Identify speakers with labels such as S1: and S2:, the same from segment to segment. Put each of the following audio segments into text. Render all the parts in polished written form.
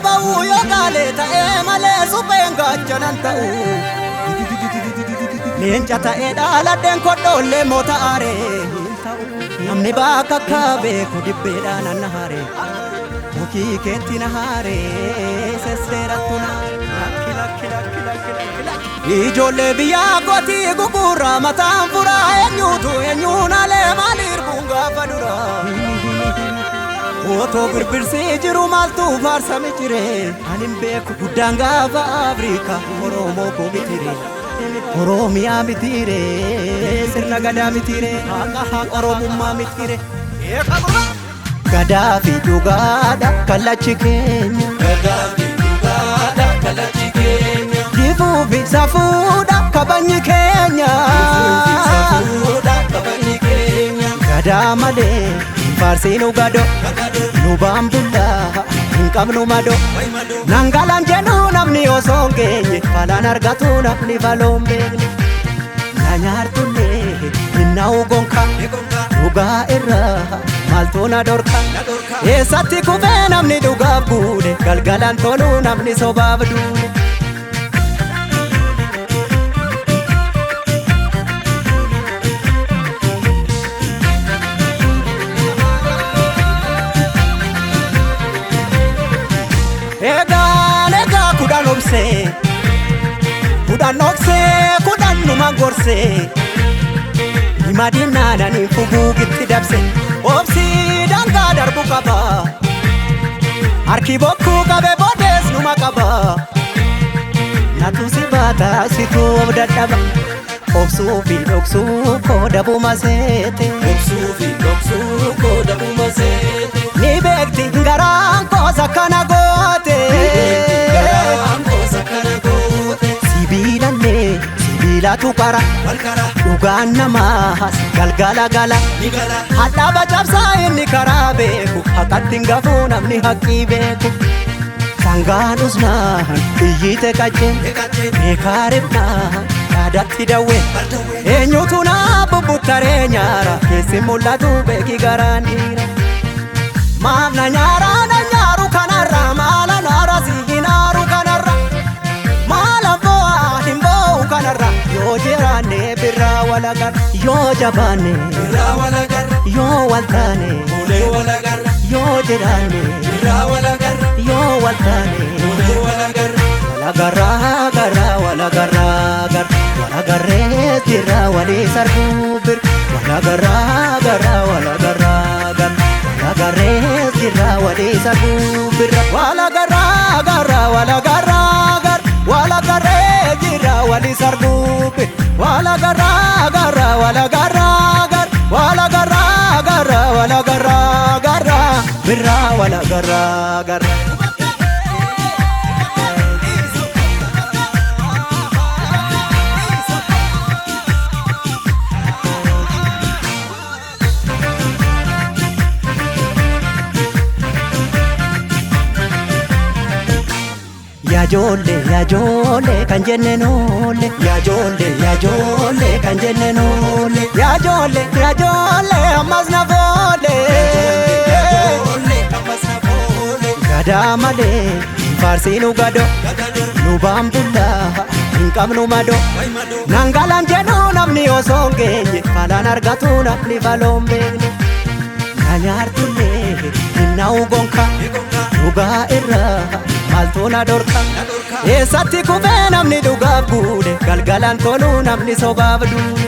S1: ba'u yoo gaale ta'ee malee supheen gaachanan ta'u leenca ta'ee dhaaladheen kodhoollee moota aaree namni bakka akka beeku dibbeedhaan anna haaree mukii keetti na haaree sesseerattu na ijoollee biyyaa gootii gugurraa mataan furaa eenyuun alee maaliir bungaa duraa otoo birbirsii jiru maaltu faarsami jire anin beeku guddaan gaafa Afrikaa Oromoo koo mitire Oromiyaa mitire sirna gadaa mitire haqa Oromummaa mitire gadaa fi dhugaadha kallachi keenya gadaa fi dhugaadha kallachi keenya jifuu fi safuudha kabajni keenya gadaa malee faarsiinu gado nu baambulla hin qabnu mado nangalaan jedhu namni osoo hin geenye falaan argatu namni faloon beekne na nyaartullee hinnaa'u gonka dhugaa irraa maaltu na dorka eessatti kufee namni dhugaaf guune galgalaan tolu namni sobaaf duune Egaa kudhan obsee kudhan numa gorsee himadinaadhaan fuguugitti dabse obsii dangaa darbu qaba harki bokkuu qabe boodees numa qaba natu si baata situu of dadhaba obsuu fi dhoksuu koo dabuma seete obsuu fi dhoksuu koo dabuma seete ni beekti garaan koosa kana goote sibiilatu qara dhugaan namaas galgala gala hadhaaba cabsaa inni karaa beeku haqatti hin gafuu namni haqqii beeku sangaan usnaan iyyite qacceen beekaa ribnaan yaadatti dawwe eenyutu naa bubbuttaree nyaara keessi mul'atu beeki garaan dhiira maaf na nyaaru kanarra maala naara si hinaaru kanarra maala bo'aa hin bo'u kanarra yoo jiraanne birraa walagarra yoo jabaanne birraa walagarra yoo waltaane ulee walagarra yoo jiraanne birraa walagarra yoo waltaane ulee walagarra walagarra walagarree jirra walii sarbuu bir walagarra walagarree jirra walii sarbuu bir walagarree jirra walii sarbuu bir walagarra birra walagarra Ya jole kan jenne nolle ya jole kan jenne nolle ya jole ammas na folle gadaa malee faarsiinu gado nu baambulla hin qabnu mado nangalaan jedhu namni osoo hin geenye falaan argatu namni faloon beekne na nyaartullee hinnaa'u gonka dhugaa irraa maaltu na dorka eessatti kufee namni dhugaaf guune galgalaan tolu namni sobaaf duune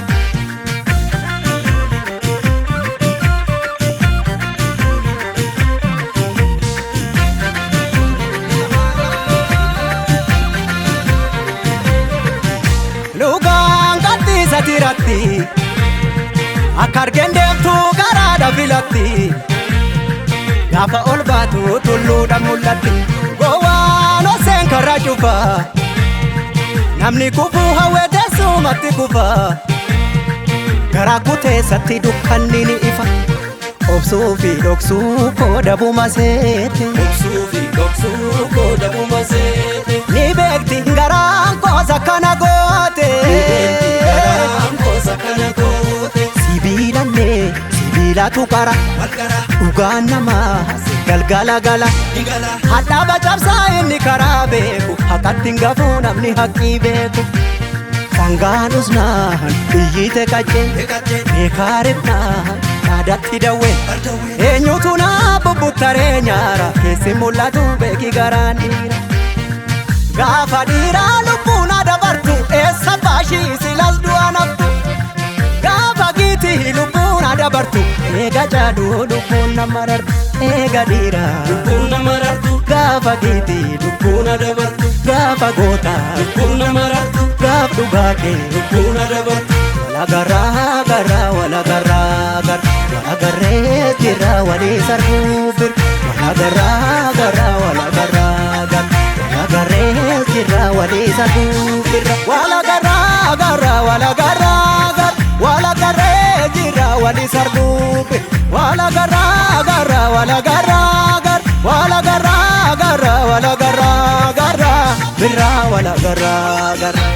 S1: lugaan qattiisa tiratti akka argeen deemtu garaadha filatti gaafa ol baatu tulluudha mul'atti gowwaan oseen karra cufa namni kufuu hawwee teessumatti kufa garaa kuteessatti dukkanni ni ifa obsuu fi dhoksuu koo dabuma seete ni beekti garaan koosa kana goote sibiilatu qara dhugaan namaas galgala gala hadhaaba cabsaa inni karaa beeku haqqatti hin gafuu namni haqqii beeku sangaanus naan iyyite qaccee beekaa ribnaan naadatti dawwee eenyutu naa bubbuttaree nyaara keessi mul'atu beeki garaan dhiira gaafa dhiiraa lubbuun adabartu eessa baashii silas du'a naftu gaafa giitii lubbuun adabartu eega jaaduu lubbuun nama rartu eega dhiiraa lubbuun nama rartu gaafa giitii lubbuun adabartu gaafa gootaa lubbuun nama rartu gaaf dhugaakee lubbuun adabartu walagarraa garraa walagarraa gar walagarree jirraa walii sarbuufir walagarraa garraa walagarraa gar walagarree jirraa walii sarbuufir walagarraa garraa walagarraa gar walagarree jirraa walii sarbuufir walagarraa garraa walagarraa gar walagarraa garraa walagarraa garraa birraa walagarraa garraa